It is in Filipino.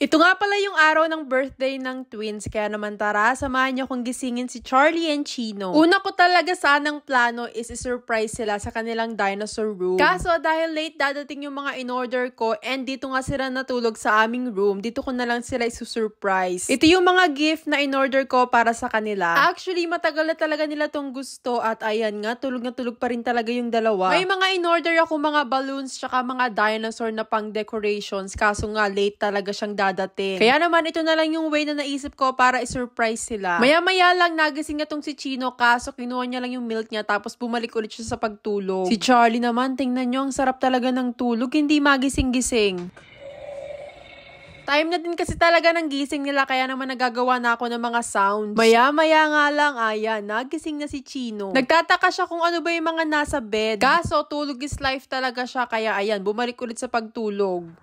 Ito nga pala yung araw ng birthday ng twins, kaya naman tara, samahan niyo kung gisingin si Charlie and Chino. Una ko talaga sanang plano is i-surprise sila sa kanilang dinosaur room. Kaso dahil late dadating yung mga in-order ko and dito nga sila natulog sa aming room, dito ko na lang sila i-surprise. Ito yung mga gift na in-order ko para sa kanila. Actually, matagal na talaga nila tong gusto at ayan nga, tulog na tulog pa rin talaga yung dalawa. May mga in-order ako mga balloons tsaka mga dinosaur na pang decorations, kaso nga late talaga siyang dadating. Kaya naman ito na lang yung way na naisip ko para i-surprise sila. Maya-maya lang nagising na tong si Chino, kaso kinuha niya lang yung milk niya tapos bumalik ulit siya sa pagtulog. Si Charlie naman, tingnan nyo, ang sarap talaga ng tulog, hindi magising-gising. Time na din kasi talaga ng gising nila, kaya naman nagagawa na ako ng mga sounds. Maya-maya nga lang, ayan, nagising na si Chino. Nagtataka siya kung ano ba yung mga nasa bed. Kaso tulog is life talaga siya, kaya ayan, bumalik ulit sa pagtulog.